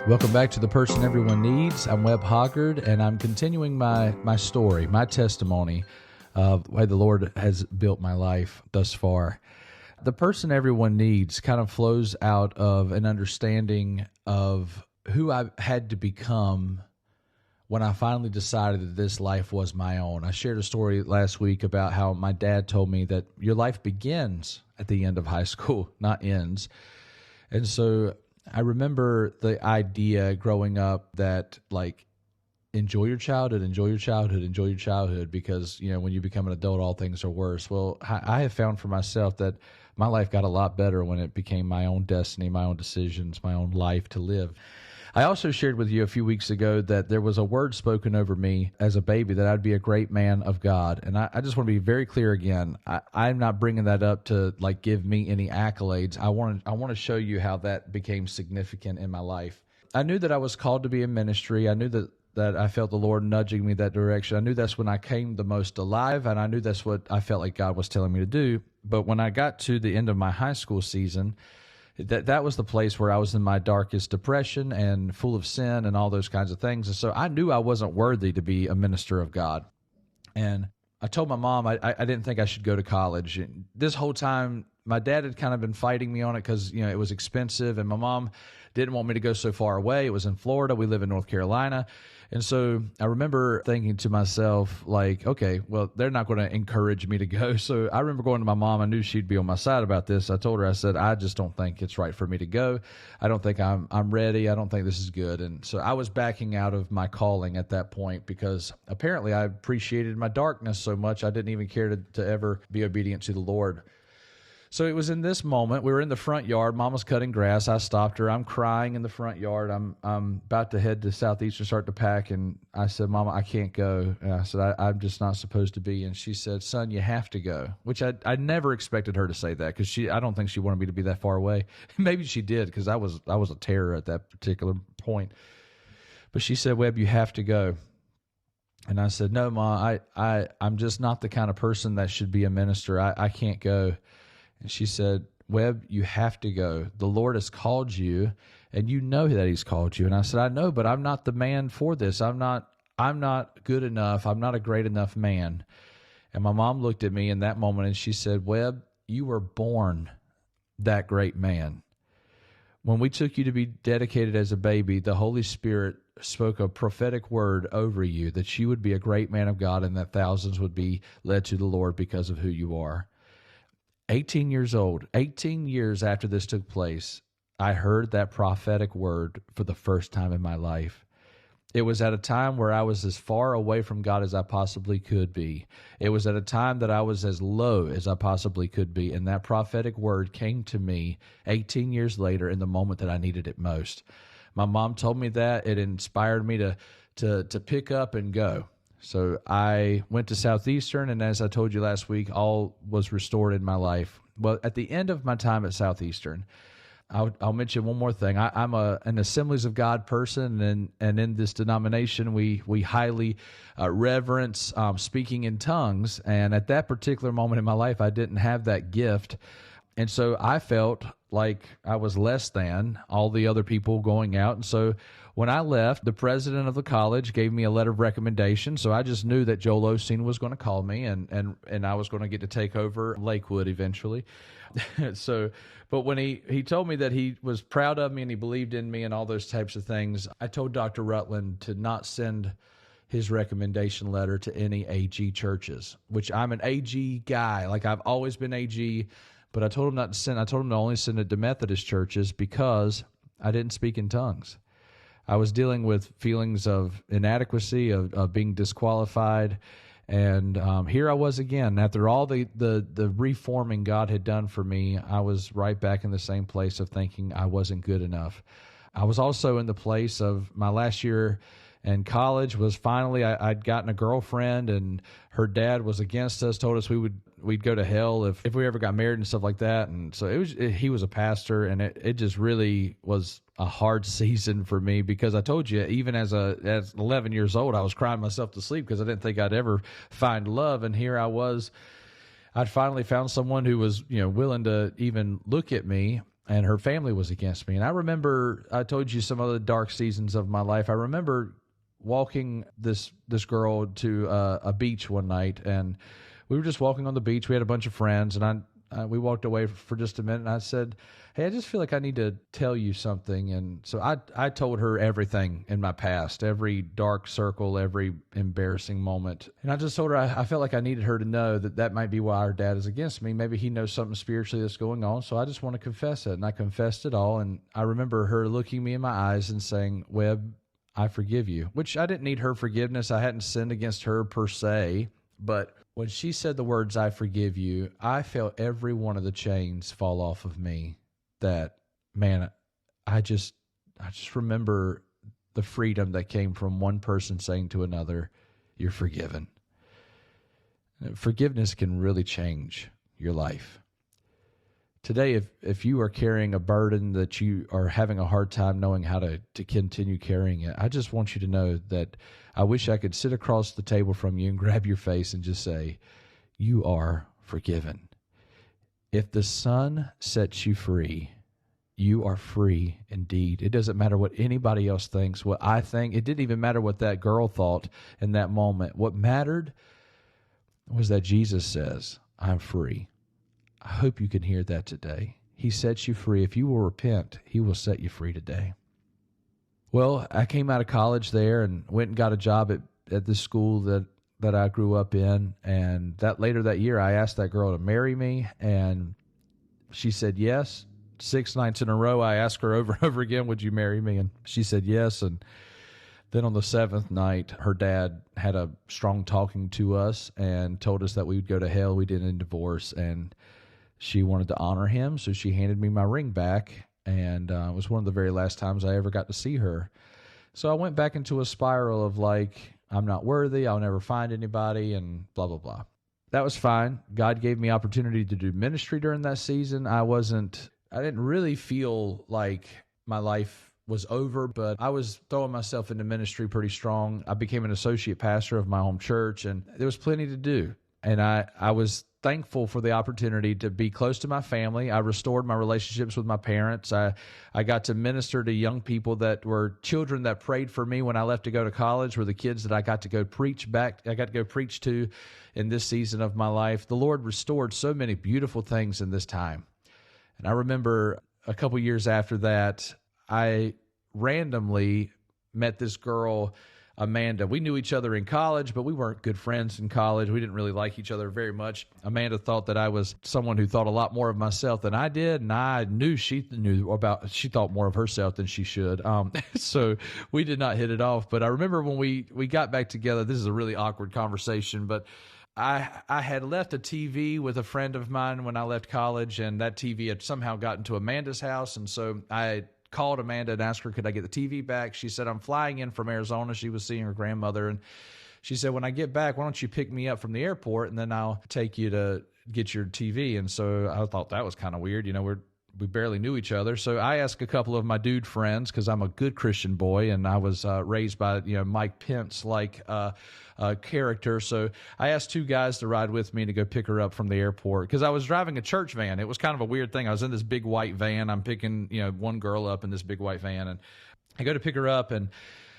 Welcome back to The Person Everyone Needs. I'm Webb Hoggard, and I'm continuing my story, my testimony of the way the Lord has built my life thus far. The person everyone needs kind of flows out of an understanding of who I had to become when I finally decided that this life was my own. I shared a story last week about how my dad told me that your life begins at the end of high school, not ends. And so I remember the idea growing up that, like, enjoy your childhood, because, you know, when you become an adult, all things are worse. Well, I have found for myself that my life got a lot better when it became my own destiny, my own decisions, my own life to live. I also shared with you a few weeks ago that there was a word spoken over me as a baby that I'd be a great man of God. And I just want to be very clear again. I'm not bringing that up to, like, give me any accolades. I want to show you how that became significant in my life. I knew that I was called to be in ministry. I knew that I felt the Lord nudging me that direction. I knew that's when I came the most alive, and I knew that's what I felt like God was telling me to do. But when I got to the end of my high school season, that was the place where I was in my darkest depression and full of sin and all those kinds of things. And so I knew I wasn't worthy to be a minister of God. And I told my mom I didn't think I should go to college. And this whole time, my dad had kind of been fighting me on it because, you know, it was expensive, and my mom didn't want me to go so far away. It was in Florida. We live in North Carolina. And so I remember thinking to myself, like, okay, well, they're not going to encourage me to go. So I remember going to my mom. I knew she'd be on my side about this. I told her, I said, I just don't think it's right for me to go. I don't think I'm ready. I don't think this is good. And so I was backing out of my calling at that point because apparently I appreciated my darkness so much I didn't even care to ever be obedient to the Lord. So it was in this moment, we were in the front yard. Mom was cutting grass. I stopped her. I'm crying in the front yard. I'm about to head to Southeastern, start to pack. And I said, Mama, I can't go. And I said, I'm just not supposed to be. And she said, son, you have to go, which I never expected her to say that because I don't think she wanted me to be that far away. Maybe she did because I was a terror at that particular point. But she said, Webb, you have to go. And I said, no, Ma, I'm just not the kind of person that should be a minister. I can't go. And she said, Webb, you have to go. The Lord has called you, and you know that He's called you. And I said, I know, but I'm not the man for this. I'm not good enough. I'm not a great enough man. And my mom looked at me in that moment, and she said, Webb, you were born that great man. When we took you to be dedicated as a baby, the Holy Spirit spoke a prophetic word over you that you would be a great man of God and that thousands would be led to the Lord because of who you are. 18 years old, 18 years after this took place, I heard that prophetic word for the first time in my life. It was at a time where I was as far away from God as I possibly could be. It was at a time that I was as low as I possibly could be, and that prophetic word came to me 18 years later in the moment that I needed it most. My mom told me that. It inspired me to pick up and go. So I went to Southeastern, and as I told you last week, all was restored in my life. Well, at the end of my time at Southeastern, I'll mention one more thing. I'm an Assemblies of God person, and in this denomination, we highly reverence speaking in tongues. And at that particular moment in my life, I didn't have that gift. And so I felt like I was less than all the other people going out. And so when I left, the president of the college gave me a letter of recommendation. So I just knew that Joel Osteen was going to call me, and I was going to get to take over Lakewood eventually. But when he told me that he was proud of me and he believed in me and all those types of things, I told Dr. Rutland to not send his recommendation letter to any AG churches, which I'm an AG guy. Like, I've always been AG. But I told him not to send. I told him to only send it to Methodist churches because I didn't speak in tongues. I was dealing with feelings of inadequacy, of being disqualified, and here I was again. After all the reforming God had done for me, I was right back in the same place of thinking I wasn't good enough. I was also in the place of my last year in college was finally I'd gotten a girlfriend, and her dad was against us, told us we'd go to hell if we ever got married and stuff like that. And so he was a pastor, and it just really was a hard season for me because I told you, even as 11 years old, I was crying myself to sleep because I didn't think I'd ever find love. And here I was, I'd finally found someone who was, willing to even look at me. and her family was against me. And I remember, I told you some of the dark seasons of my life. I remember walking this girl to a beach one night, and we were just walking on the beach. We had a bunch of friends, and we walked away for just a minute, and I said, hey, I just feel like I need to tell you something. And so I told her everything in my past, every dark circle, every embarrassing moment. And I just told her I felt like I needed her to know that might be why our dad is against me. Maybe he knows something spiritually that's going on. So I just want to confess it. And I confessed it all. And I remember her looking me in my eyes and saying, Webb, I forgive you, which I didn't need her forgiveness. I hadn't sinned against her per se. But when she said the words, I forgive you, I felt every one of the chains fall off of me. That, man, I just remember the freedom that came from one person saying to another, you're forgiven. Forgiveness can really change your life. Today, if you are carrying a burden that you are having a hard time knowing how to continue carrying it, I just want you to know that I wish I could sit across the table from you and grab your face and just say, you are forgiven. If the Son sets you free, you are free indeed. It doesn't matter what anybody else thinks, what I think. It didn't even matter what that girl thought in that moment. What mattered was that Jesus says, I'm free. I hope you can hear that today. He sets you free. If you will repent, he will set you free today. Well, I came out of college there and went and got a job at the school that I grew up in. And later that year, I asked that girl to marry me, and she said yes. 6 nights in a row, I asked her over and over again, would you marry me? And she said yes. And then on the 7th night, her dad had a strong talking to us and told us that we would go to hell. We didn't divorce, and she wanted to honor him, so she handed me my ring back, and it was one of the very last times I ever got to see her. So I went back into a spiral of like, I'm not worthy, I'll never find anybody, and blah, blah, blah. That was fine. God gave me opportunity to do ministry during that season. I didn't really feel like my life was over, but I was throwing myself into ministry pretty strong. I became an associate pastor of my home church, and there was plenty to do. And I was thankful for the opportunity to be close to my family. I restored my relationships with my parents. I got to minister to young people that were children that prayed for me when I left to go to college, were the kids that I got to go preach to in this season of my life. The Lord restored so many beautiful things in this time. And I remember a couple years after that, I randomly met this girl, Amanda. We knew each other in college, but we weren't good friends in college. We didn't really like each other very much. Amanda thought that I was someone who thought a lot more of myself than I did, and I knew she thought more of herself than she should. So we did not hit it off. But I remember when we got back together, this is a really awkward conversation, but I had left a TV with a friend of mine when I left college, and that TV had somehow gotten to Amanda's house. And so I called Amanda and asked her, could I get the TV back? She said, I'm flying in from Arizona. She was seeing her grandmother. And she said, when I get back, why don't you pick me up from the airport, and then I'll take you to get your TV. And so I thought that was kind of weird. We barely knew each other. So I asked a couple of my dude friends, because I'm a good Christian boy, and I was raised by Mike Pence character. So I asked 2 guys to ride with me to go pick her up from the airport, because I was driving a church van. It was kind of a weird thing. I was in this big white van. I'm picking one girl up in this big white van, and I go to pick her up, and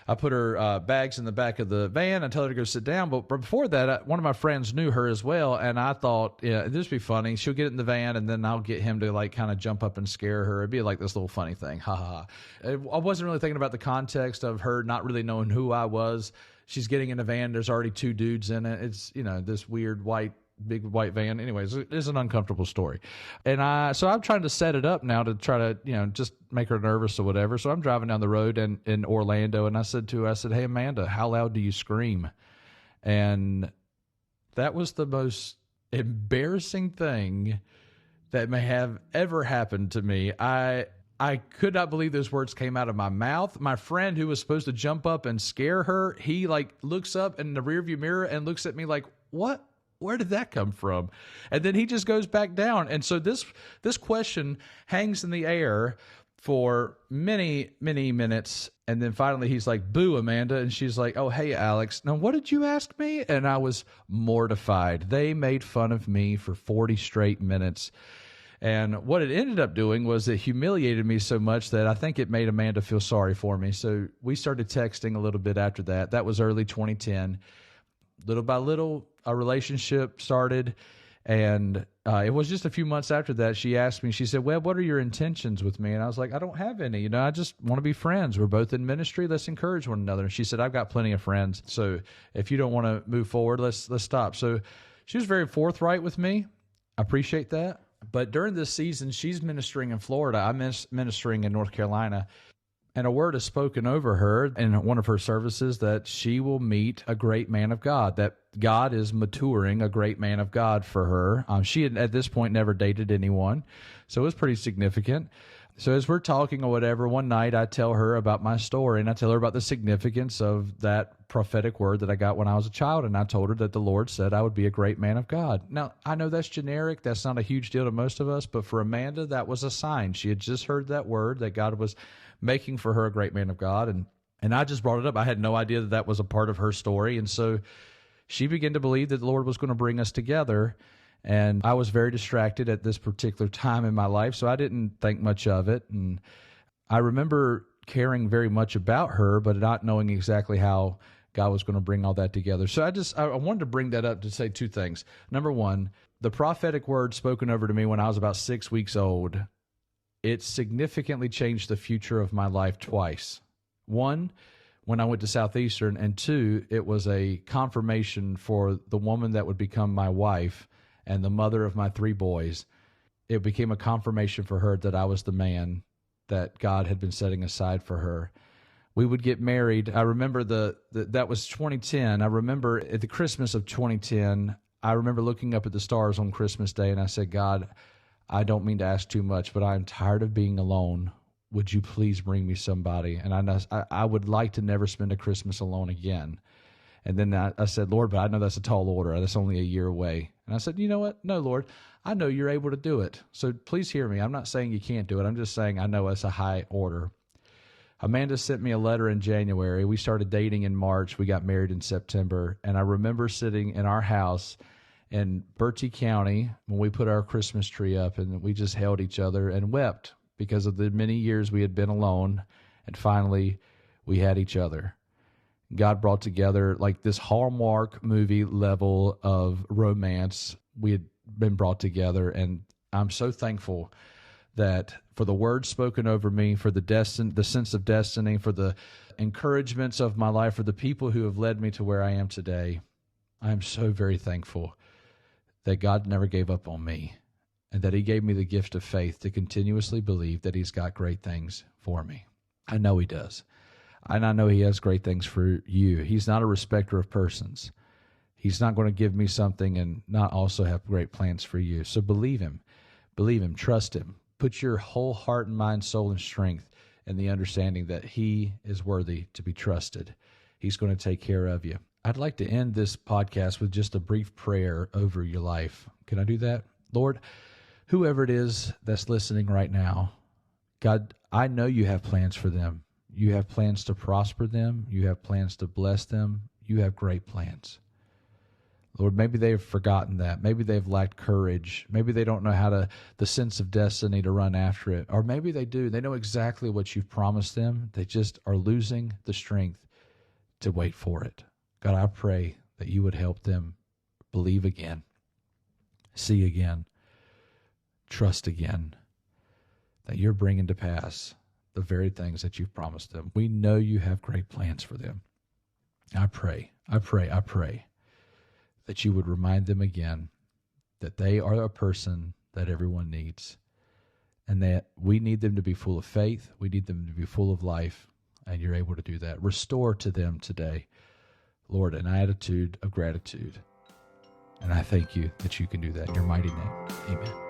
I put her bags in the back of the van and tell her to go sit down. But before that, one of my friends knew her as well. And I thought, this would be funny. She'll get in the van, and then I'll get him to kind of jump up and scare her. It'd be like this little funny thing. Ha ha ha. I wasn't really thinking about the context of her not really knowing who I was. She's getting in a van. There's already 2 dudes in it. It's, this weird big white van. Anyways, it's an uncomfortable story. And so I'm trying to set it up now to try to, just make her nervous or whatever. So I'm driving down the road in Orlando, and I said to her, hey, Amanda, how loud do you scream? And that was the most embarrassing thing that may have ever happened to me. I could not believe those words came out of my mouth. My friend who was supposed to jump up and scare her, he looks up in the rearview mirror and looks at me like, what? Where did that come from? And then he just goes back down. And so this question hangs in the air for many, many minutes. And then finally he's like, boo, Amanda. And she's like, oh, hey, Alex. Now, what did you ask me? And I was mortified. They made fun of me for 40 straight minutes. And what it ended up doing was it humiliated me so much that I think it made Amanda feel sorry for me. So we started texting a little bit after that. That was early 2010. Little by little, a relationship started. And it was just a few months after that, she asked me, she said, "Webb, what are your intentions with me?" And I was like, "I don't have any. I just want to be friends. We're both in ministry. Let's encourage one another." And she said, "I've got plenty of friends. So if you don't want to move forward, let's stop." So she was very forthright with me. I appreciate that. But during this season, she's ministering in Florida. I'm ministering in North Carolina. And a word is spoken over her in one of her services that she will meet a great man of God, that God is maturing a great man of God for her. She had, at this point, never dated anyone, so it was pretty significant. So as we're talking or whatever, one night I tell her about my story, and I tell her about the significance of that prophetic word that I got when I was a child, and I told her that the Lord said I would be a great man of God. Now, I know that's generic. That's not a huge deal to most of us, but for Amanda, that was a sign. She had just heard that word that God was making for her a great man of God, and I just brought it up. I had no idea that that was a part of her story, and so she began to believe that the Lord was going to bring us together, and I was very distracted at this particular time in my life, so I didn't think much of it, and I remember caring very much about her, but not knowing exactly how God was going to bring all that together. So I wanted to bring that up to say two things. Number one, the prophetic word spoken over to me when I was about 6 weeks old, it significantly changed the future of my life twice. One, when I went to Southeastern, and two, it was a confirmation for the woman that would become my wife and the mother of my 3 boys. It became a confirmation for her that I was the man that God had been setting aside for her. We would get married. I remember that was 2010. I remember at the Christmas of 2010, I remember looking up at the stars on Christmas Day, and I said, "God, I don't mean to ask too much, but I'm tired of being alone. Would you please bring me somebody?" And I would like to never spend a Christmas alone again. And then I said, "Lord, but I know that's a tall order. That's only a year away." And I said, "You know what? No, Lord, I know you're able to do it. So please hear me. I'm not saying you can't do it. I'm just saying I know it's a high order." Amanda sent me a letter in January. We started dating in March. We got married in September. And I remember sitting in our house in Bertie County when we put our Christmas tree up, and we just held each other and wept because of the many years we had been alone. And finally, we had each other. God brought together like this Hallmark movie level of romance. We had been brought together, and I'm so thankful that for the words spoken over me, for the sense of destiny, for the encouragements of my life, for the people who have led me to where I am today. I am so very thankful that God never gave up on me, and that he gave me the gift of faith to continuously believe that he's got great things for me. I know he does. And I know he has great things for you. He's not a respecter of persons. He's not going to give me something and not also have great plans for you. So believe him. Believe him. Trust him. Put your whole heart and mind, soul, and strength in the understanding that he is worthy to be trusted. He's going to take care of you. I'd like to end this podcast with just a brief prayer over your life. Can I do that? Lord, whoever it is that's listening right now, God, I know you have plans for them. You have plans to prosper them. You have plans to bless them. You have great plans. Lord, maybe they've forgotten that. Maybe they've lacked courage. Maybe they don't know the sense of destiny to run after it. Or maybe they do. They know exactly what you've promised them. They just are losing the strength to wait for it. God, I pray that you would help them believe again, see again, trust again, that you're bringing to pass the very things that you've promised them. We know you have great plans for them. I pray that you would remind them again that they are a person that everyone needs, and that we need them to be full of faith. We need them to be full of life, and you're able to do that. Restore to them today, Lord, an attitude of gratitude. And I thank you that you can do that in your mighty name. Amen.